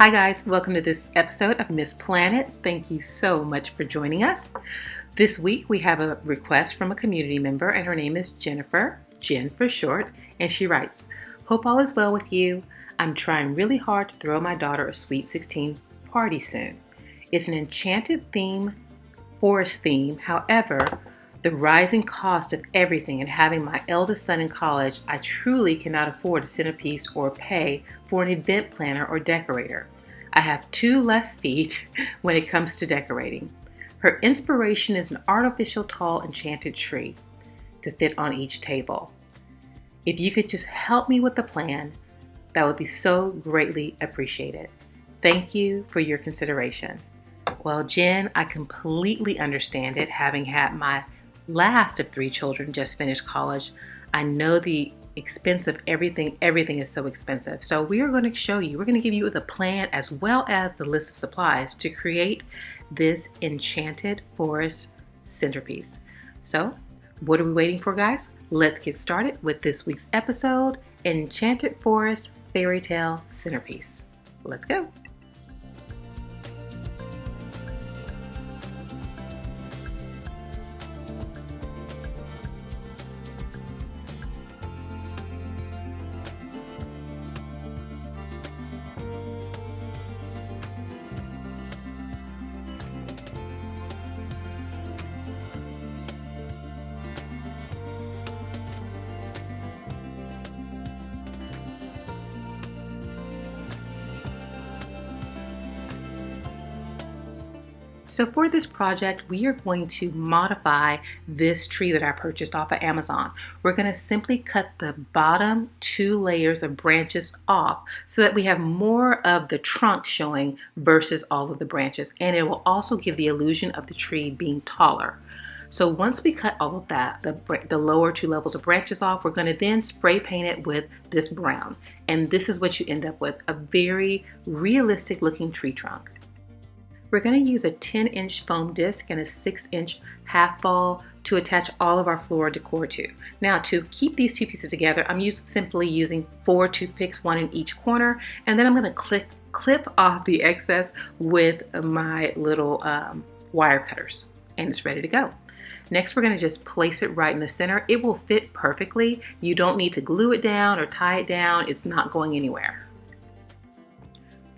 Hi guys, welcome to this episode of Miss Planet. Thank you so much for joining us. This week we have a request from a community member and her name is Jennifer, Jen for short, and she writes, "Hope all is well with you. I'm trying really hard to throw my daughter a Sweet 16 party soon. It's an Enchanted theme, forest theme. However, the rising cost of everything and having my eldest son in college, I truly cannot afford a Centerpiece or pay for an event planner or decorator. I have two left feet when it comes to decorating. Her inspiration is an artificial tall enchanted tree to fit on each table. If you could just help me with the plan, that would be so greatly appreciated. Thank you for your consideration." Well, Jen, I completely understand it. Having had my last of three children just finished college, I know the expense of everything. Everything is so expensive. So we are going to show you, we're going to give you the plan as well as the list of supplies to create this Enchanted Forest centerpiece. So what are we waiting for, guys? Let's get started with this week's episode, Enchanted Forest Fairytale Centerpiece. Let's go. So for this project, we are going to modify this tree that I purchased off of Amazon. We're going to simply cut the bottom two layers of branches off so that we have more of the trunk showing versus all of the branches. And it will also give the illusion of the tree being taller. So once we cut all of that, the lower two levels of branches off, we're going to then spray paint it with this brown. And this is what you end up with, a very realistic looking tree trunk. We're going to use a 10-inch foam disc and a 6-inch half ball to attach all of our floral decor to. Now, to keep these two pieces together, I'm simply using 4 toothpicks, one in each corner, and then I'm going to clip off the excess with my little wire cutters, and it's ready to go. Next, we're going to just place it right in the center. It will fit perfectly. You don't need to glue it down or tie it down. It's not going anywhere.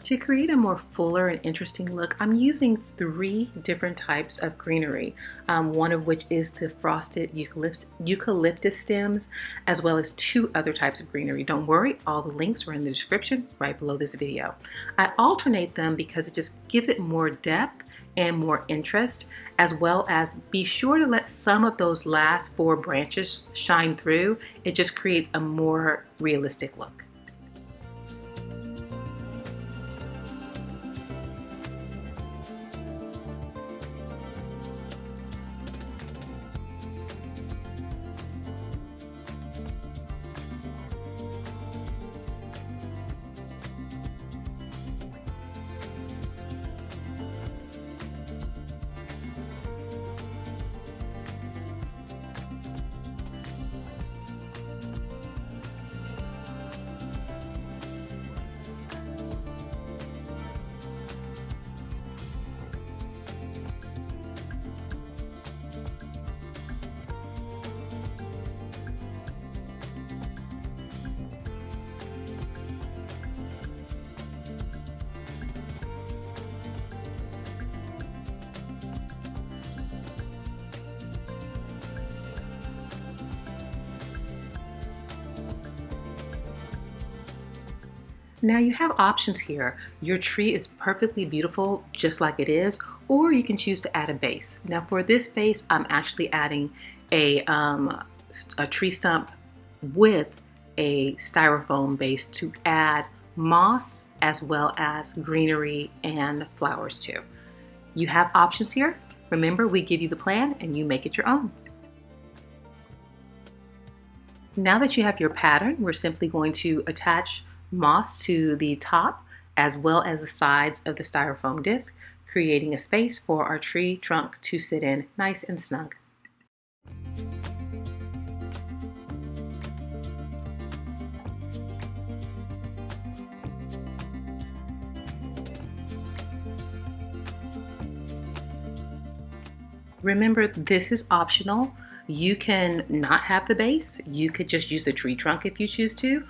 To create a more fuller and interesting look, I'm using 3 different types of greenery, one of which is the frosted eucalyptus stems, as well as 2 other types of greenery. Don't worry, all the links are in the description right below this video. I alternate them because it just gives it more depth and more interest, as well as be sure to let some of those last 4 branches shine through. It just creates a more realistic look. Now you have options here. Your tree is perfectly beautiful just like it is, or you can choose to add a base. Now for this base, I'm actually adding a tree stump with a styrofoam base to add moss as well as greenery and flowers too. You have options here. Remember, we give you the plan and you make it your own. Now that you have your pattern, we're simply going to attach moss to the top as well as the sides of the styrofoam disc, creating a space for our tree trunk to sit in nice and snug. Remember, this is optional. You can not have the base. You could just use the tree trunk if you choose to.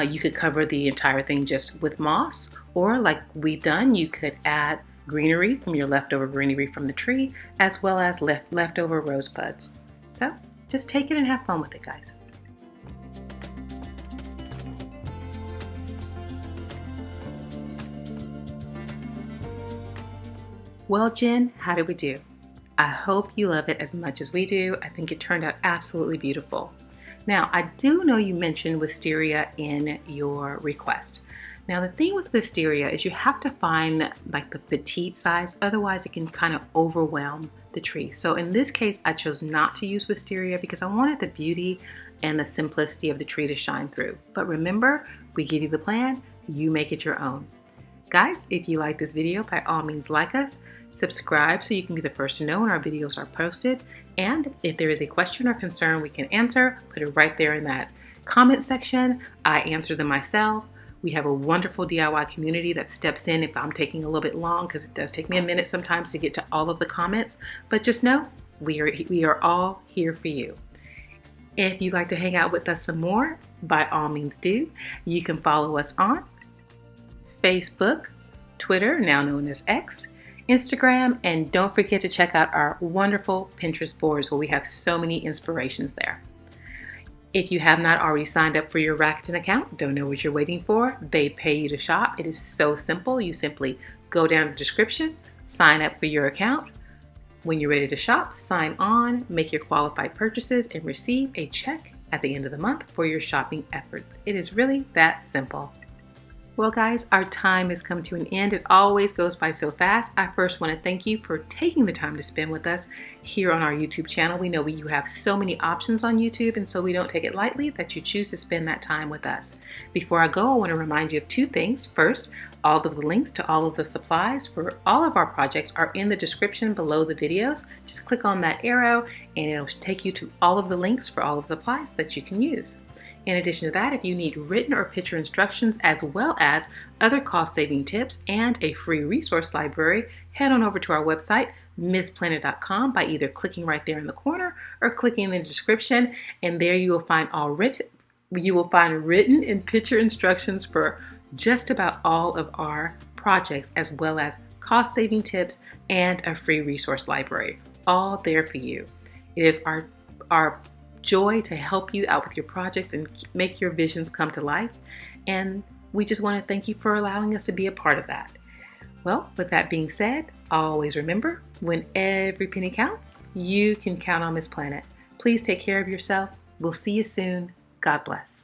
You could cover the entire thing just with moss, or like we've done, you could add greenery from your leftover greenery from the tree, as well as leftover rose buds. So just take it and have fun with it, guys. Well, Jen, how did we do? I hope you love it as much as we do. I think it turned out absolutely beautiful. Now, I do know you mentioned wisteria in your request. Now, the thing with wisteria is you have to find like the petite size, otherwise it can kind of overwhelm the tree. So in this case, I chose not to use wisteria because I wanted the beauty and the simplicity of the tree to shine through. But remember, we give you the plan, you make it your own. Guys, if you like this video, by all means like us, subscribe so you can be the first to know when our videos are posted, and if there is a question or concern we can answer, put it right there in that comment section. I answer them myself. We have a wonderful DIY community that steps in if I'm taking a little bit long, because it does take me a minute sometimes to get to all of the comments, but just know we are all here for you. If you'd like to hang out with us some more, by all means do. You can follow us on Facebook, Twitter, now known as X, Instagram, and don't forget to check out our wonderful Pinterest boards where we have so many inspirations there. If you have not already signed up for your Rakuten account, don't know what you're waiting for. They pay you to shop. It is so simple. You simply go down to the description, sign up for your account. When you're ready to shop, sign on, make your qualified purchases, and receive a check at the end of the month for your shopping efforts. It is really that simple. Well, guys, our time has come to an end. It always goes by so fast. I first want to thank you for taking the time to spend with us here on our YouTube channel. We know you have so many options on YouTube, and so we don't take it lightly that you choose to spend that time with us. Before I go, I want to remind you of two things. First, all of the links to all of the supplies for all of our projects are in the description below the videos. Just click on that arrow and it'll take you to all of the links for all of the supplies that you can use. In addition to that, if you need written or picture instructions as well as other cost-saving tips and a free resource library, head on over to our website, MissPlanet.com, by either clicking right there in the corner or clicking in the description, and there you will find written and picture instructions for just about all of our projects, as well as cost-saving tips and a free resource library, all there for you. It is our joy to help you out with your projects and make your visions come to life. And we just want to thank you for allowing us to be a part of that. Well, with that being said, always remember, when every penny counts, you can count on Miss Planet. Please take care of yourself. We'll see you soon. God bless.